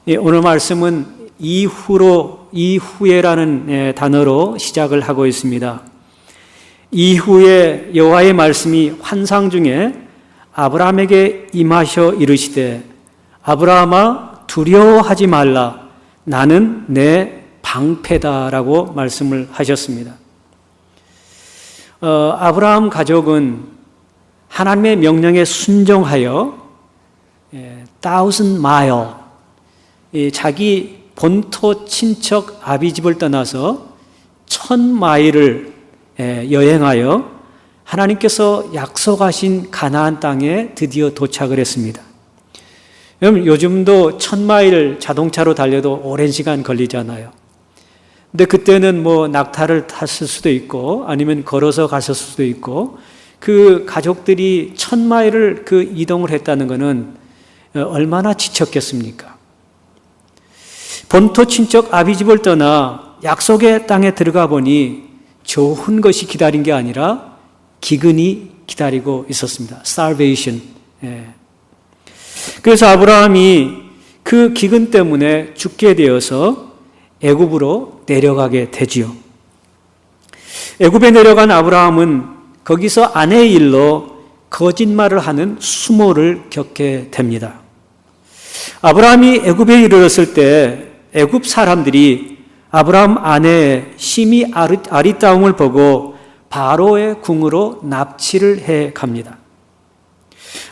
오늘 말씀은 이후에라는 단어로 시작을 하고 있습니다. 이후에 여호와의 말씀이 환상 중에 아브라함에게 임하셔 이르시되 아브라함아 두려워하지 말라 나는 내 방패다라고 말씀을 하셨습니다. 아브라함 가족은 하나님의 명령에 순종하여 1,000 마일 자기 본토 친척 아비집을 떠나서 1,000마일을 여행하여 하나님께서 약속하신 가나안 땅에 드디어 도착을 했습니다. 여러분 요즘도 1,000마일 자동차로 달려도 오랜 시간 걸리잖아요. 근데 그때는 낙타를 탔을 수도 있고 아니면 걸어서 갔을 수도 있고 그 가족들이 1,000마일을 그 이동을 했다는 것은 얼마나 지쳤겠습니까? 본토 친척 아비집을 떠나 약속의 땅에 들어가 보니 좋은 것이 기다린 게 아니라 기근이 기다리고 있었습니다. starvation. 그래서 아브라함이 그 기근 때문에 죽게 되어서 애굽으로 내려가게 되지요. 애굽에 내려간 아브라함은 거기서 아내의 일로 거짓말을 하는 수모를 겪게 됩니다. 아브라함이 애굽에 이르렀을 때 애굽 사람들이 아브라함 아내의 심히 아리따움을 보고 바로의 궁으로 납치를 해 갑니다.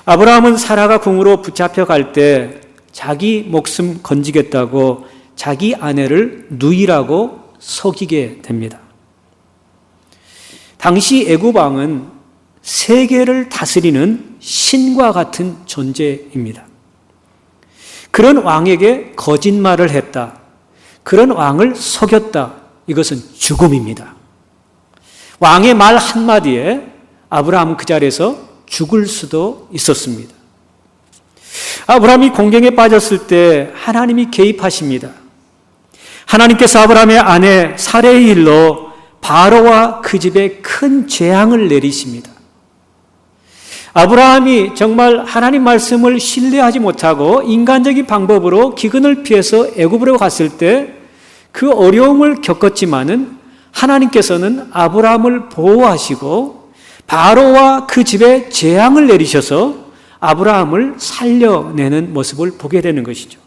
아브라함은 사라가 궁으로 붙잡혀 갈 때 자기 목숨 건지겠다고 자기 아내를 누이라고 속이게 됩니다. 당시 애굽 왕은 세계를 다스리는 신과 같은 존재입니다. 그런 왕에게 거짓말을 했다. 그런 왕을 속였다. 이것은 죽음입니다. 왕의 말 한마디에 아브라함은 그 자리에서 죽을 수도 있었습니다. 아브라함이 공경에 빠졌을 때 하나님이 개입하십니다. 하나님께서 아브라함의 아내 사레의 일로 바로와 그 집에 큰 재앙을 내리십니다. 아브라함이 정말 하나님 말씀을 신뢰하지 못하고 인간적인 방법으로 기근을 피해서 애굽으로 갔을 때 그 어려움을 겪었지만은 하나님께서는 아브라함을 보호하시고 바로와 그 집에 재앙을 내리셔서 아브라함을 살려내는 모습을 보게 되는 것이죠.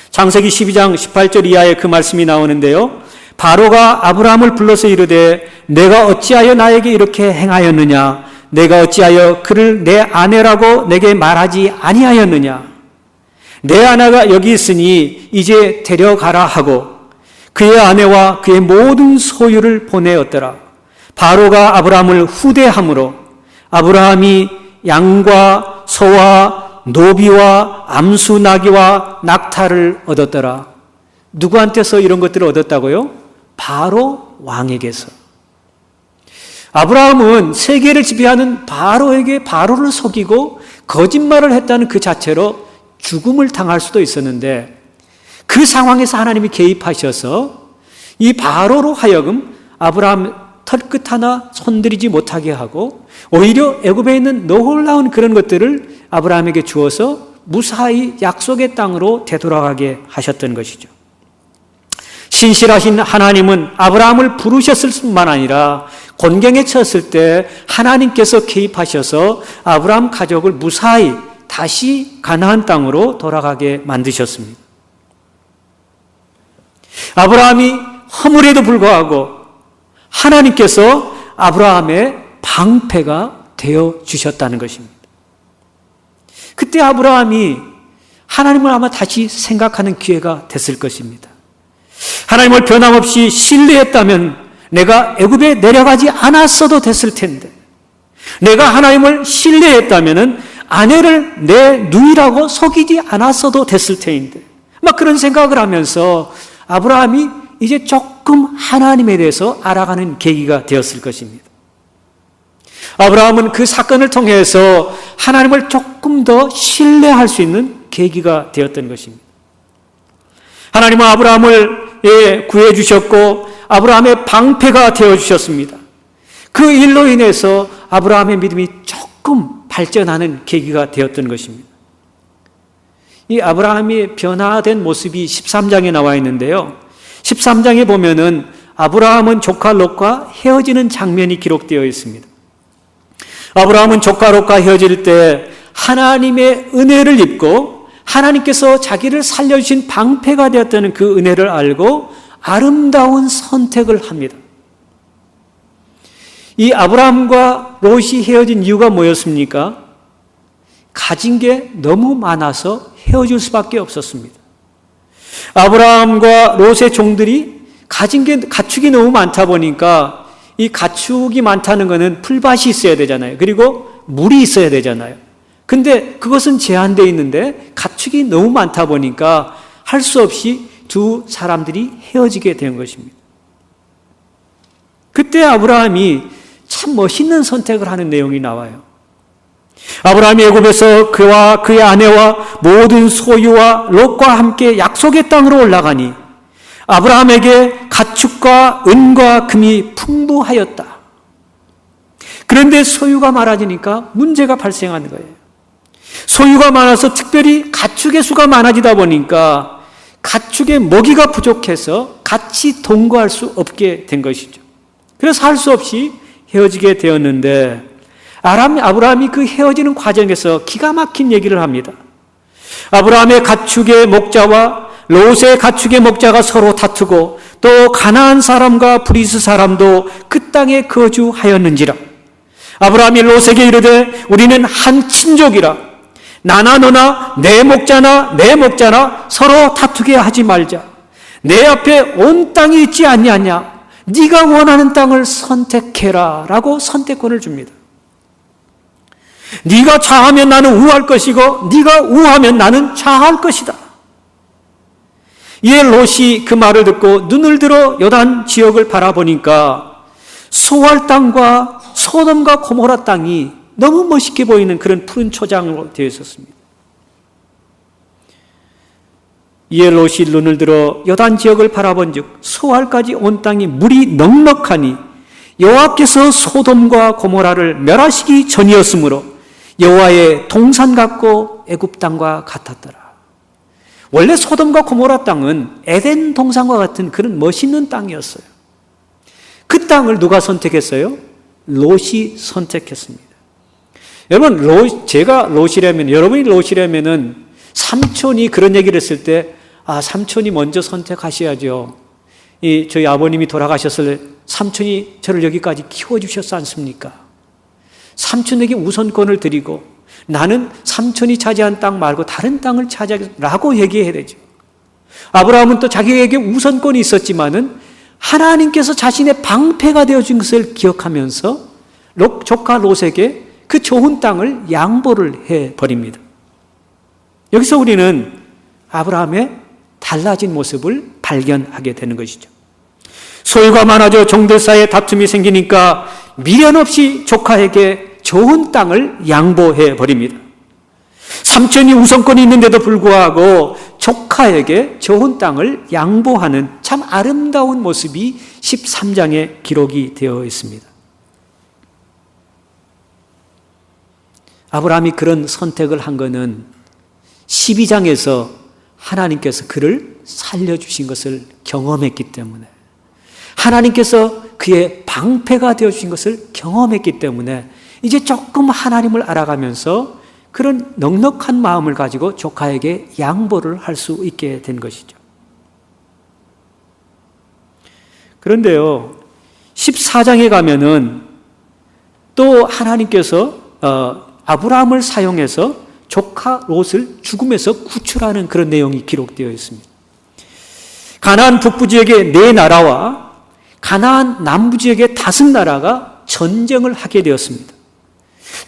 창세기 12장 18절 이하에 그 말씀이 나오는데요. 바로가 아브라함을 불러서 이르되 내가 어찌하여 나에게 이렇게 행하였느냐? 내가 어찌하여 그를 내 아내라고 내게 말하지 아니하였느냐? 내 아내가 여기 있으니 이제 데려가라 하고 그의 아내와 그의 모든 소유를 보내었더라. 바로가 아브라함을 후대함으로 아브라함이 양과 소와 노비와 암수 나귀와 낙타를 얻었더라. 누구한테서 이런 것들을 얻었다고요? 바로 왕에게서. 아브라함은 세계를 지배하는 바로에게 바로를 속이고 거짓말을 했다는 그 자체로 죽음을 당할 수도 있었는데 그 상황에서 하나님이 개입하셔서 이 바로로 하여금 아브라함 털끝 하나 손들이지 못하게 하고 오히려 애굽에 있는 놀라운 그런 것들을 아브라함에게 주어서 무사히 약속의 땅으로 되돌아가게 하셨던 것이죠. 신실하신 하나님은 아브라함을 부르셨을 뿐만 아니라 곤경에 처했을 때 하나님께서 개입하셔서 아브라함 가족을 무사히 다시 가나안 땅으로 돌아가게 만드셨습니다. 아브라함이 허물에도 불구하고 하나님께서 아브라함의 방패가 되어 주셨다는 것입니다. 그때 아브라함이 하나님을 아마 다시 생각하는 기회가 됐을 것입니다. 하나님을 변함없이 신뢰했다면 내가 애굽에 내려가지 않았어도 됐을 텐데, 내가 하나님을 신뢰했다면 아내를 내 누이라고 속이지 않았어도 됐을 테인데, 막 그런 생각을 하면서 아브라함이 이제 조금 하나님에 대해서 알아가는 계기가 되었을 것입니다. 아브라함은 그 사건을 통해서 하나님을 조금 더 신뢰할 수 있는 계기가 되었던 것입니다. 하나님은 아브라함을 구해 주셨고 아브라함의 방패가 되어 주셨습니다. 그 일로 인해서 아브라함의 믿음이 조금 발전하는 계기가 되었던 것입니다. 이 아브라함이 변화된 모습이 13장에 나와 있는데요. 13장에 보면은 아브라함은 조카 롯과 헤어지는 장면이 기록되어 있습니다. 아브라함은 조카 롯과 헤어질 때 하나님의 은혜를 입고 하나님께서 자기를 살려주신 방패가 되었다는 그 은혜를 알고 아름다운 선택을 합니다. 이 아브라함과 롯이 헤어진 이유가 뭐였습니까? 가진 게 너무 많아서 헤어질 수밖에 없었습니다. 아브라함과 롯의 종들이 가진 게 가축이 너무 많다 보니까 이 가축이 많다는 것은 풀밭이 있어야 되잖아요. 그리고 물이 있어야 되잖아요. 근데 그것은 제한되어 있는데 가축이 너무 많다 보니까 할 수 없이 두 사람들이 헤어지게 된 것입니다. 그때 아브라함이 참 멋있는 선택을 하는 내용이 나와요. 아브라함이 애굽에서 그와 그의 아내와 모든 소유와 롯과 함께 약속의 땅으로 올라가니 아브라함에게 가축과 은과 금이 풍부하였다. 그런데 소유가 많아지니까 문제가 발생하는 거예요. 소유가 많아서 특별히 가축의 수가 많아지다 보니까 가축의 먹이가 부족해서 같이 동거할 수 없게 된 것이죠. 그래서 할 수 없이 헤어지게 되었는데 아브라함이 그 헤어지는 과정에서 기가 막힌 얘기를 합니다. 아브라함의 가축의 목자와 롯의 가축의 목자가 서로 다투고 또 가나안 사람과 브리스 사람도 그 땅에 거주하였는지라. 아브라함이 롯에게 이르되 우리는 한 친족이라. 나나 너나 내 목자나 내 목자나 서로 다투게 하지 말자. 내 앞에 온 땅이 있지 아니하냐. 네가 원하는 땅을 선택해라 라고 선택권을 줍니다. 네가 좌하면 나는 우할 것이고 네가 우하면 나는 좌할 것이다. 이에 롯이 그 말을 듣고 눈을 들어 요단 지역을 바라보니까 소알 땅과 소돔과 고모라 땅이 너무 멋있게 보이는 그런 푸른 초장으로 되어 있었습니다. 이에 롯이 눈을 들어 요단 지역을 바라본즉 소알까지 온 땅이 물이 넉넉하니 여호와께서 소돔과 고모라를 멸하시기 전이었으므로 여호와의 동산 같고 애굽 땅과 같았더라. 원래 소돔과 고모라 땅은 에덴 동산과 같은 그런 멋있는 땅이었어요. 그 땅을 누가 선택했어요? 롯이 선택했습니다. 여러분, 제가 롯이라면, 여러분이 롯이라면은 삼촌이 그런 얘기를 했을 때, 삼촌이 먼저 선택하셔야죠. 저희 아버님이 돌아가셨을 때 삼촌이 저를 여기까지 키워주셨지 않습니까? 삼촌에게 우선권을 드리고 나는 삼촌이 차지한 땅 말고 다른 땅을 차지하라고 얘기해야 되죠. 아브라함은 또 자기에게 우선권이 있었지만은 하나님께서 자신의 방패가 되어준 것을 기억하면서 조카 롯에게 그 좋은 땅을 양보를 해버립니다. 여기서 우리는 아브라함의 달라진 모습을 발견하게 되는 것이죠. 소유가 많아져 종들 사이에 다툼이 생기니까 미련 없이 조카에게 좋은 땅을 양보해 버립니다. 삼촌이 우선권이 있는데도 불구하고 조카에게 좋은 땅을 양보하는 참 아름다운 모습이 13장에 기록이 되어 있습니다. 아브라함이 그런 선택을 한 것은 12장에서 하나님께서 그를 살려주신 것을 경험했기 때문에, 하나님께서 그의 방패가 되어주신 것을 경험했기 때문에 이제 조금 하나님을 알아가면서 그런 넉넉한 마음을 가지고 조카에게 양보를 할 수 있게 된 것이죠. 그런데요, 14장에 가면은 또 하나님께서 아브라함을 사용해서 조카 롯을 죽음에서 구출하는 그런 내용이 기록되어 있습니다. 가나안 북부 지역의 4나라와 가나안 남부 지역의 5나라가 전쟁을 하게 되었습니다.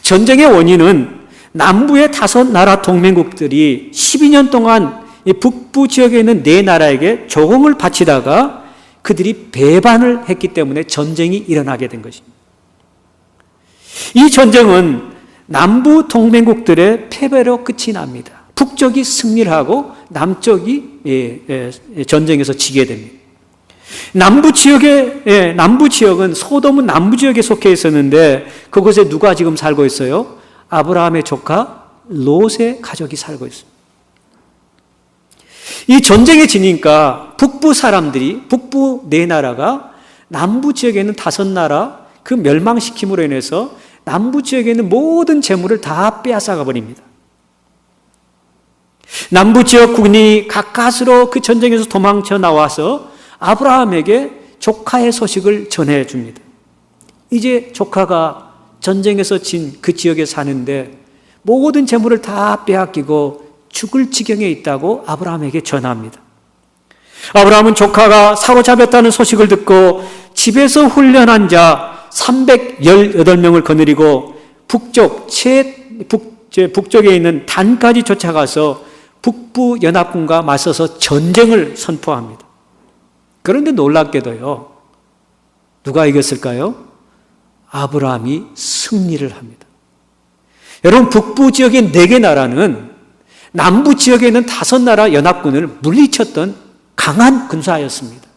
전쟁의 원인은 남부의 5나라 동맹국들이 12년 동안 이 북부 지역에 있는 4나라에게 조공을 바치다가 그들이 배반을 했기 때문에 전쟁이 일어나게 된 것입니다. 이 전쟁은 남부 동맹국들의 패배로 끝이 납니다. 북쪽이 승리를 하고 남쪽이 전쟁에서 지게 됩니다. 남부 지역은 소돔은 남부 지역에 속해 있었는데 그곳에 누가 지금 살고 있어요? 아브라함의 조카 롯의 가족이 살고 있습니다. 이 전쟁에 지니까 북부 사람들이, 북부 네 나라가 남부 지역에 있는 5나라 그 멸망시킴으로 인해서 남부 지역에 있는 모든 재물을 다 빼앗아가 버립니다. 남부 지역 군인이 가까스로 그 전쟁에서 도망쳐 나와서 아브라함에게 조카의 소식을 전해줍니다. 이제 조카가 전쟁에서 진 그 지역에 사는데 모든 재물을 다 빼앗기고 죽을 지경에 있다고 아브라함에게 전합니다. 아브라함은 조카가 사로잡혔다는 소식을 듣고 집에서 훈련한 자 318명을 거느리고 북쪽에 있는 단까지 쫓아가서 북부 연합군과 맞서서 전쟁을 선포합니다. 그런데 놀랍게도요, 누가 이겼을까요? 아브라함이 승리를 합니다. 여러분, 북부 지역의 4개 나라는 남부 지역에 있는 5나라 연합군을 물리쳤던 강한 군사였습니다.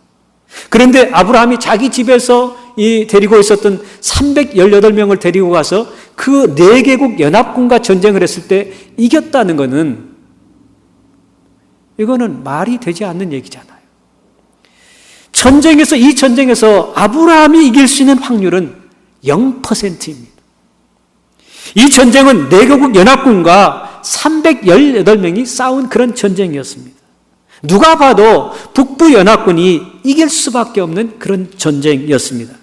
그런데 아브라함이 자기 집에서 데리고 있었던 318명을 데리고 가서 그 4개국 연합군과 전쟁을 했을 때 이겼다는 것은, 이거는 말이 되지 않는 얘기잖아요. 이 전쟁에서 아브라함이 이길 수 있는 확률은 0%입니다. 이 전쟁은 4개국 연합군과 318명이 싸운 그런 전쟁이었습니다. 누가 봐도 북부 연합군이 이길 수밖에 없는 그런 전쟁이었습니다.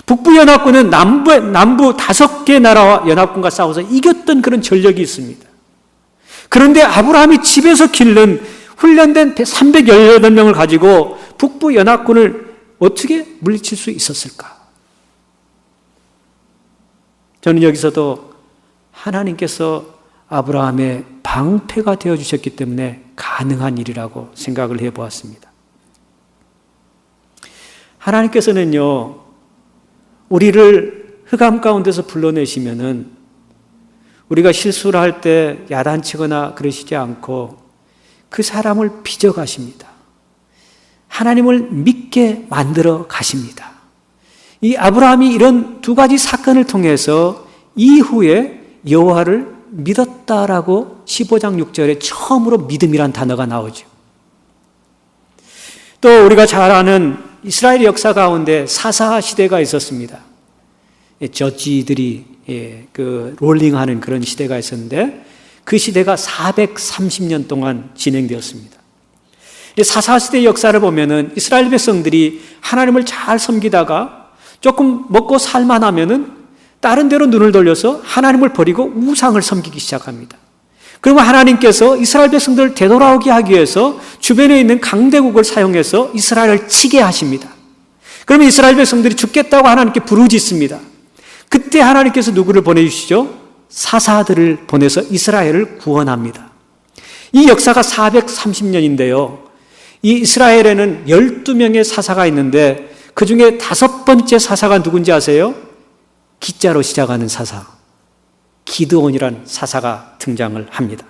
북부 연합군은 남부 5개 나라와 연합군과 싸워서 이겼던 그런 전력이 있습니다. 그런데 아브라함이 집에서 기른 훈련된 318명을 가지고 북부 연합군을 어떻게 물리칠 수 있었을까? 저는 여기서도 하나님께서 아브라함의 방패가 되어주셨기 때문에 가능한 일이라고 생각을 해보았습니다. 하나님께서는요, 우리를 흑암 가운데서 불러내시면은 우리가 실수를 할 때 야단치거나 그러시지 않고 그 사람을 빚어가십니다. 하나님을 믿게 만들어 가십니다. 이 아브라함이 이런 2가지 사건을 통해서 이후에 여호와를 믿었다라고 15장 6절에 처음으로 믿음이란 단어가 나오죠. 또 우리가 잘 아는 이스라엘 역사 가운데 사사 시대가 있었습니다. 저지들이 롤링하는 그런 시대가 있었는데 그 시대가 430년 동안 진행되었습니다. 사사 시대의 역사를 보면은 이스라엘 백성들이 하나님을 잘 섬기다가 조금 먹고 살만하면은 다른 데로 눈을 돌려서 하나님을 버리고 우상을 섬기기 시작합니다. 그러면 하나님께서 이스라엘 백성들을 되돌아오게 하기 위해서 주변에 있는 강대국을 사용해서 이스라엘을 치게 하십니다. 그러면 이스라엘 백성들이 죽겠다고 하나님께 부르짖습니다. 그때 하나님께서 누구를 보내주시죠? 사사들을 보내서 이스라엘을 구원합니다. 이 역사가 430년인데요. 이 이스라엘에는 12명의 사사가 있는데 그 중에 5번째 사사가 누군지 아세요? 기자로 시작하는 사사, 기드온이라는 사사가 등장을 합니다.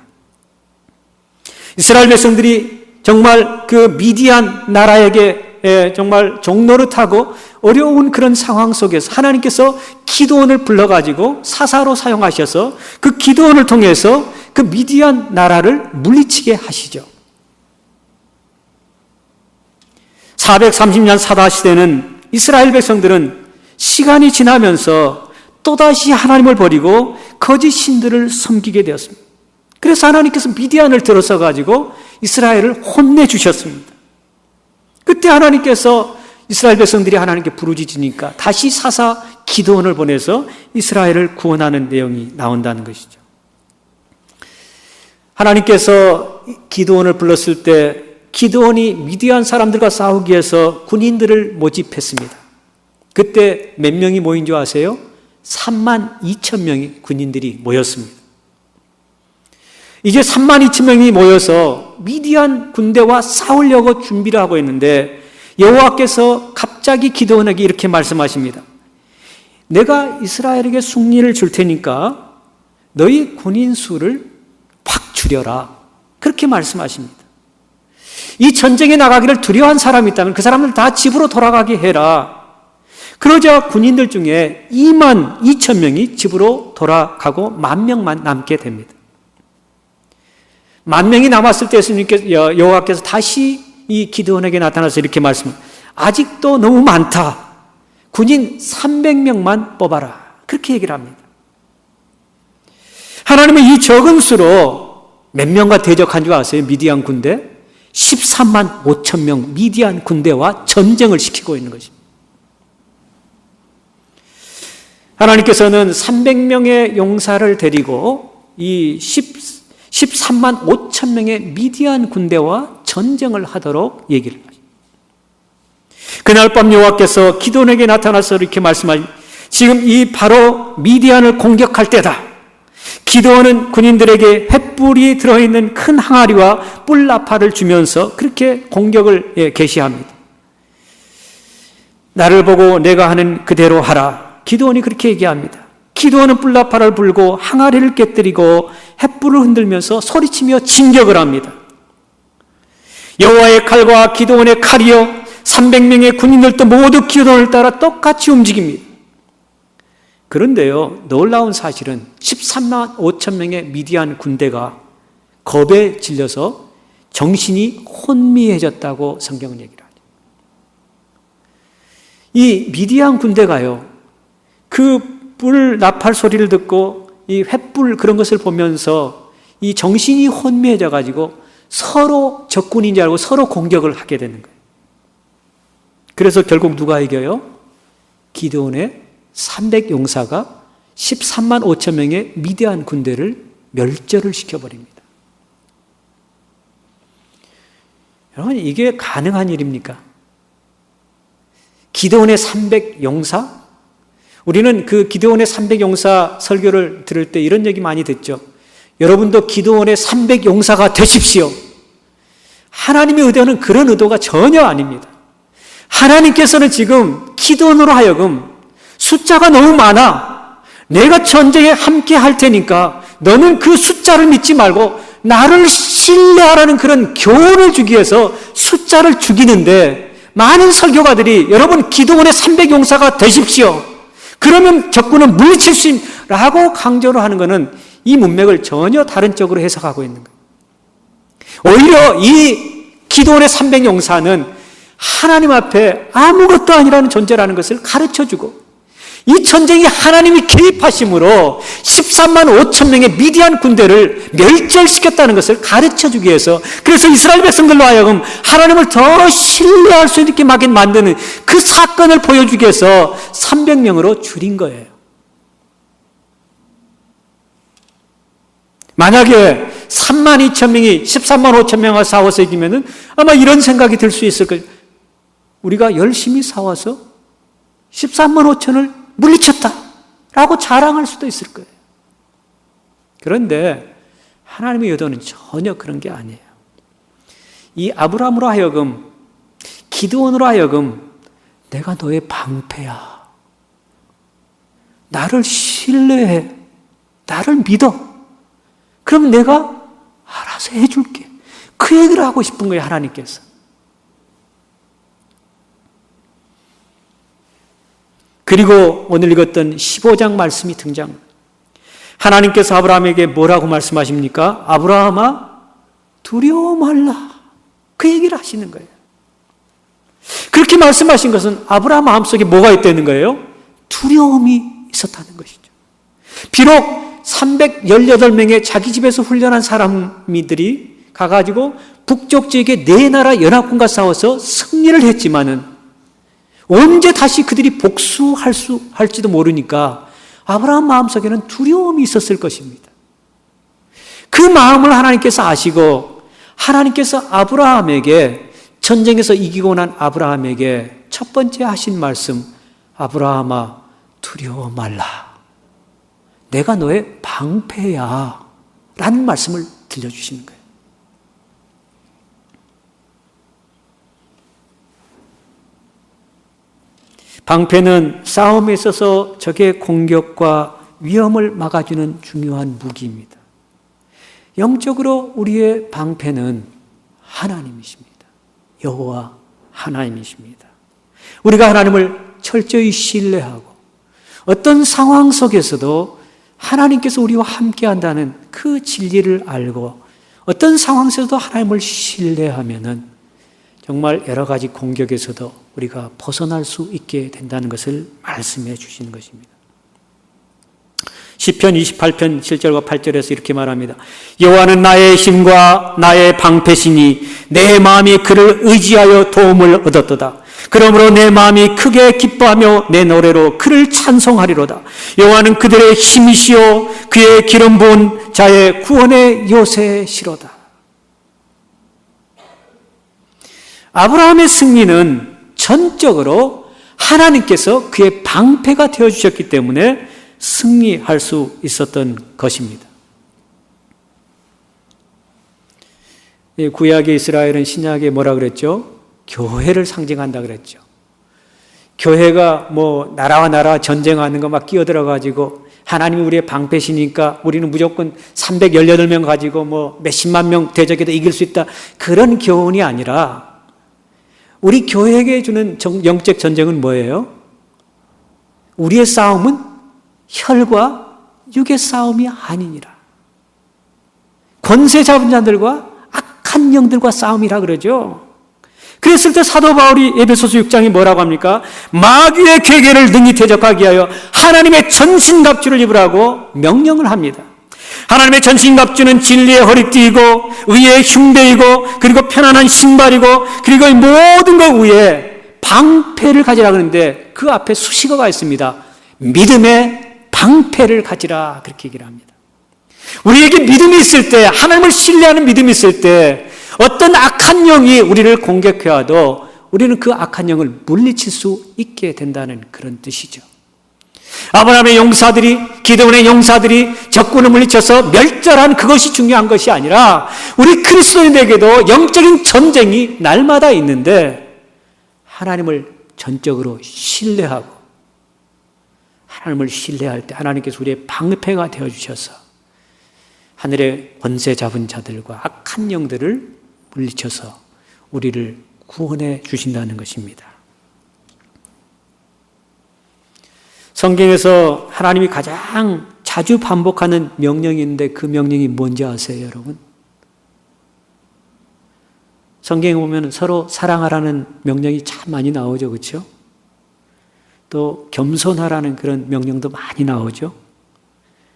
이스라엘 백성들이 정말 그 미디안 나라에게 정말 종노릇하고 어려운 그런 상황 속에서 하나님께서 기드온을 불러가지고 사사로 사용하셔서 그 기드온을 통해서 그 미디안 나라를 물리치게 하시죠. 430년 사다 시대는 이스라엘 백성들은 시간이 지나면서 또다시 하나님을 버리고 거짓 신들을 섬기게 되었습니다. 그래서 하나님께서 미디안을 들어서 가지고 이스라엘을 혼내주셨습니다. 그때 하나님께서 이스라엘 백성들이 하나님께 부르짖으니까 다시 사사 기드온을 보내서 이스라엘을 구원하는 내용이 나온다는 것이죠. 하나님께서 기드온을 불렀을 때 기드온이 미디안 사람들과 싸우기 위해서 군인들을 모집했습니다. 그때 몇 명이 모인 줄 아세요? 32,000명의 군인들이 모였습니다. 이제 32,000명이 모여서 미디안 군대와 싸우려고 준비를 하고 있는데 여호와께서 갑자기 기드온에게 이렇게 말씀하십니다. 내가 이스라엘에게 승리를 줄 테니까 너희 군인 수를 확 줄여라. 그렇게 말씀하십니다. 이 전쟁에 나가기를 두려워한 사람이 있다면 그 사람들 다 집으로 돌아가게 해라. 그러자 군인들 중에 22,000명이 집으로 돌아가고 10,000명만 남게 됩니다. 10,000명이 남았을 때 여호와께서 다시 이 기드온에게 나타나서 이렇게 말씀합니다. 아직도 너무 많다. 군인 300명만 뽑아라. 그렇게 얘기를 합니다. 하나님은 이 적은 수로 몇 명과 대적한 줄 아세요? 미디안 군대? 13만 5천 명 미디안 군대와 전쟁을 시키고 있는 것입니다. 하나님께서는 300명의 용사를 데리고 이 13만 5천 명의 미디안 군대와 전쟁을 하도록 얘기를 하죠. 그날 밤 여호와께서 기드온에게 나타나서 이렇게 말씀하십니다. 지금 이 바로 미디안을 공격할 때다. 기드온은 군인들에게 횃불이 들어있는 큰 항아리와 뿔나팔을 주면서 그렇게 공격을 개시합니다. 나를 보고 내가 하는 그대로 하라. 기드온이 그렇게 얘기합니다. 기드온은 뿔나팔을 불고 항아리를 깨뜨리고 횃불을 흔들면서 소리치며 진격을 합니다. 여호와의 칼과 기드온의 칼이여 300명의 군인들도 모두 기드온을 따라 똑같이 움직입니다. 그런데요, 놀라운 사실은 13만 5천 명의 미디안 군대가 겁에 질려서 정신이 혼미해졌다고 성경은 얘기를 하죠. 이 미디안 군대가요, 그 뿔 나팔 소리를 듣고 이 횃불 그런 것을 보면서 이 정신이 혼미해져 가지고 서로 적군인 줄 알고 서로 공격을 하게 되는 거예요. 그래서 결국 누가 이겨요? 기드온의 300용사가 13만 5천 명의 미디안 군대를 멸절을 시켜버립니다. 여러분, 이게 가능한 일입니까? 기드온의 300용사? 우리는 그 기드온의 300용사 설교를 들을 때 이런 얘기 많이 듣죠. 여러분도 기드온의 300용사가 되십시오. 하나님의 의도는 그런 의도가 전혀 아닙니다. 하나님께서는 지금 기드온으로 하여금 숫자가 너무 많아. 내가 전쟁에 함께 할 테니까 너는 그 숫자를 믿지 말고 나를 신뢰하라는 그런 교훈을 주기 위해서 숫자를 죽이는데, 많은 설교가들이 여러분 기드온의 300용사가 되십시오. 그러면 적군은 물리칠 수 있다라고 강조를 하는 것은 이 문맥을 전혀 다른 쪽으로 해석하고 있는 거예요. 오히려 이 기드온의 300용사는 하나님 앞에 아무것도 아니라는 존재라는 것을 가르쳐주고, 이 전쟁이 하나님이 개입하심으로 13만 5천 명의 미디안 군대를 멸절시켰다는 것을 가르쳐주기 위해서, 그래서 이스라엘 백성들로 하여금 하나님을 더 신뢰할 수 있게 만드는 그 사건을 보여주기 위해서 300명으로 줄인 거예요. 만약에 3만 2천 명이 13만 5천 명과 싸워서 이기면은 아마 이런 생각이 들 수 있을 거예요. 우리가 열심히 싸워서 13만 5천을 물리쳤다 라고 자랑할 수도 있을 거예요. 그런데 하나님의 의도는 전혀 그런 게 아니에요. 이 아브라함으로 하여금, 기드온으로 하여금 내가 너의 방패야, 나를 신뢰해, 나를 믿어, 그럼 내가 알아서 해줄게, 그 얘기를 하고 싶은 거예요, 하나님께서. 그리고 오늘 읽었던 15장 말씀이 등장합니다. 하나님께서 아브라함에게 뭐라고 말씀하십니까? 아브라함아, 두려워 말라. 그 얘기를 하시는 거예요. 그렇게 말씀하신 것은 아브라함 마음속에 뭐가 있다는 거예요? 두려움이 있었다는 것이죠. 비록 318명의 자기 집에서 훈련한 사람들이 가가지고 북쪽 지역의 네 나라 연합군과 싸워서 승리를 했지만은 언제 다시 그들이 복수할지도 모르니까 아브라함 마음속에는 두려움이 있었을 것입니다. 그 마음을 하나님께서 아시고, 하나님께서 아브라함에게, 전쟁에서 이기고 난 아브라함에게 첫 번째 하신 말씀, 아브라함아, 두려워 말라. 내가 너의 방패야 라는 말씀을 들려주시는 거예요. 방패는 싸움에 있어서 적의 공격과 위험을 막아주는 중요한 무기입니다. 영적으로 우리의 방패는 하나님이십니다. 여호와 하나님이십니다. 우리가 하나님을 철저히 신뢰하고 어떤 상황 속에서도 하나님께서 우리와 함께 한다는 그 진리를 알고 어떤 상황 속에서도 하나님을 신뢰하면은 정말 여러 가지 공격에서도 우리가 벗어날 수 있게 된다는 것을 말씀해 주시는 것입니다. 시편 28편 7절과 8절에서 이렇게 말합니다. 여호와는 나의 힘과 나의 방패시니 내 마음이 그를 의지하여 도움을 얻었도다. 그러므로 내 마음이 크게 기뻐하며 내 노래로 그를 찬송하리로다. 여호와는 그들의 힘이시요 그의 기름 부은 자의 구원의 요새시로다. 아브라함의 승리는 전적으로 하나님께서 그의 방패가 되어주셨기 때문에 승리할 수 있었던 것입니다. 구약의 이스라엘은 신약에 뭐라 그랬죠? 교회를 상징한다 그랬죠. 교회가 뭐 나라와 나라 전쟁하는 거 막 끼어들어가지고 하나님이 우리의 방패시니까 우리는 무조건 318명 가지고 뭐 몇십만 명 대적해도 이길 수 있다. 그런 교훈이 아니라 우리 교회에게 주는 영적 전쟁은 뭐예요? 우리의 싸움은 혈과 육의 싸움이 아니니라. 권세 잡은 자들과 악한 영들과 싸움이라 그러죠. 그랬을 때 사도 바울이 에베소서 6장이 뭐라고 합니까? 마귀의 괴계를 능히 대적하기 위하여 하나님의 전신갑주를 입으라고 명령을 합니다. 하나님의 전신갑주는 진리의 허리띠이고 의의 흉배이고 그리고 편안한 신발이고 그리고 이 모든 것 위에 방패를 가지라 그러는데 그 앞에 수식어가 있습니다. 믿음의 방패를 가지라 그렇게 얘기를 합니다. 우리에게 믿음이 있을 때, 하나님을 신뢰하는 믿음이 있을 때 어떤 악한 영이 우리를 공격해와도 우리는 그 악한 영을 물리칠 수 있게 된다는 그런 뜻이죠. 아브라함의 용사들이, 기드온의 용사들이 적군을 물리쳐서 멸절한 그것이 중요한 것이 아니라 우리 그리스도인에게도 영적인 전쟁이 날마다 있는데 하나님을 전적으로 신뢰하고 하나님을 신뢰할 때 하나님께서 우리의 방패가 되어주셔서 하늘의 권세 잡은 자들과 악한 영들을 물리쳐서 우리를 구원해 주신다는 것입니다. 성경에서 하나님이 가장 자주 반복하는 명령이 있는데 그 명령이 뭔지 아세요, 여러분? 성경에 보면 서로 사랑하라는 명령이 참 많이 나오죠, 그렇죠? 또 겸손하라는 그런 명령도 많이 나오죠.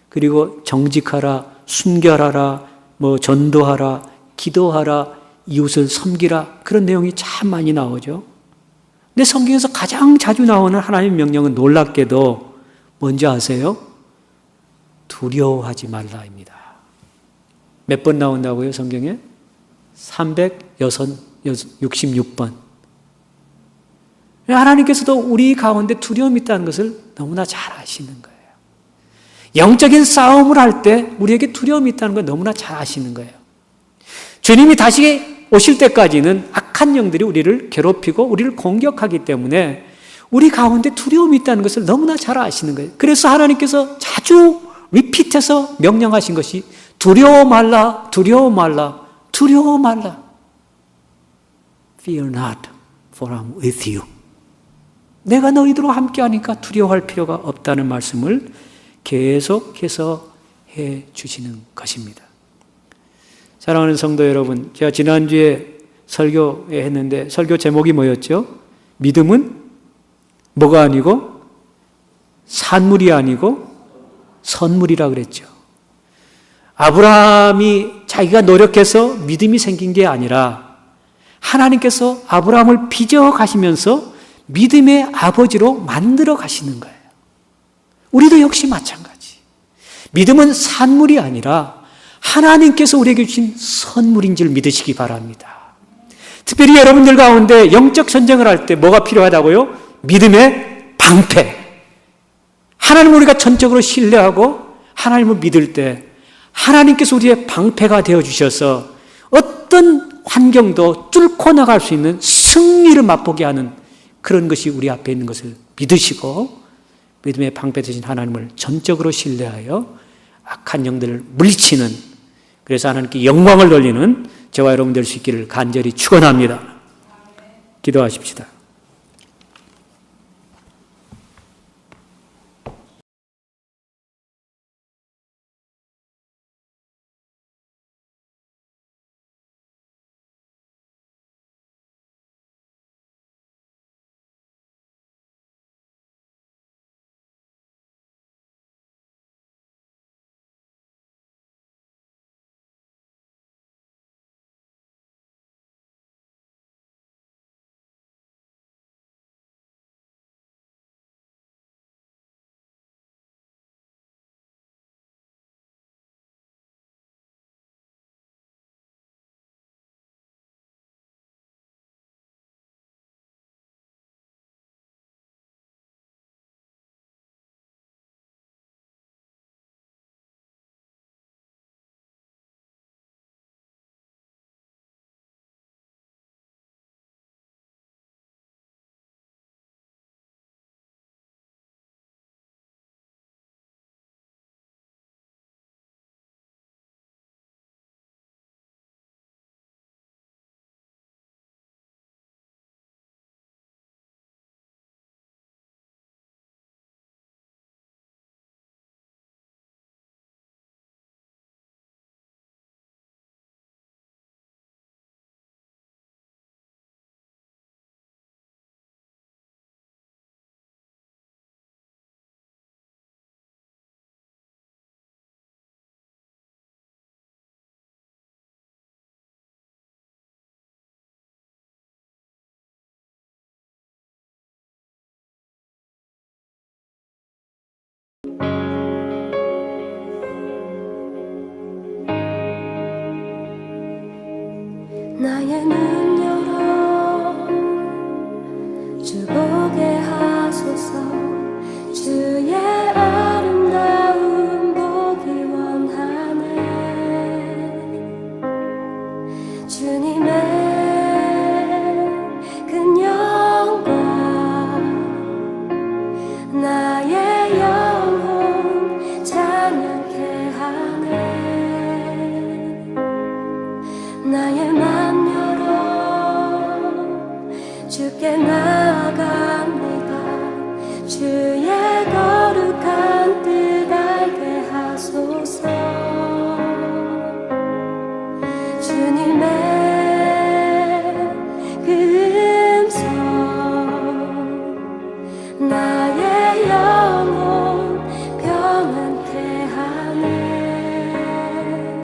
그리고 정직하라, 순결하라, 뭐 전도하라, 기도하라, 이웃을 섬기라 그런 내용이 참 많이 나오죠. 근데 성경에서 가장 자주 나오는 하나님의 명령은 놀랍게도 뭔지 아세요? 두려워하지 말라입니다. 몇 번 나온다고요, 성경에? 366번. 하나님께서도 우리 가운데 두려움이 있다는 것을 너무나 잘 아시는 거예요. 영적인 싸움을 할 때 우리에게 두려움이 있다는 걸 너무나 잘 아시는 거예요. 주님이 다시 오실 때까지는 악한 영들이 우리를 괴롭히고 우리를 공격하기 때문에 우리 가운데 두려움이 있다는 것을 너무나 잘 아시는 거예요. 그래서 하나님께서 자주 리피트해서 명령하신 것이 두려워 말라, 두려워 말라, 두려워 말라. Fear not, for I'm with you. 내가 너희들과 함께하니까 두려워할 필요가 없다는 말씀을 계속해서 해 주시는 것입니다. 사랑하는 성도 여러분, 제가 지난주에 설교에 했는데 설교 제목이 뭐였죠? 믿음은 뭐가 아니고 산물이 아니고 선물이라 그랬죠. 아브라함이 자기가 노력해서 믿음이 생긴 게 아니라 하나님께서 아브라함을 빚어 가시면서 믿음의 아버지로 만들어 가시는 거예요. 우리도 역시 마찬가지. 믿음은 산물이 아니라 하나님께서 우리에게 주신 선물인 줄 믿으시기 바랍니다. 특별히 여러분들 가운데 영적 전쟁을 할 때 뭐가 필요하다고요? 믿음의 방패. 하나님을 우리가 전적으로 신뢰하고 하나님을 믿을 때 하나님께서 우리의 방패가 되어주셔서 어떤 환경도 뚫고 나갈 수 있는 승리를 맛보게 하는 그런 것이 우리 앞에 있는 것을 믿으시고 믿음의 방패 되신 하나님을 전적으로 신뢰하여 악한 영들을 물리치는, 그래서 하나님께 영광을 돌리는 저와 여러분 될 수 있기를 간절히 축원합니다. 기도하십시다. 나의 눈 열어 주 보게 하소서. 주의 아름다움 보기 원하네. 주님의 큰 영광 나의 영혼 찬양케 하네. 나의 맘 열어 주께 나아갑니다. 주의 거룩한 뜻 알게 하소서. 주님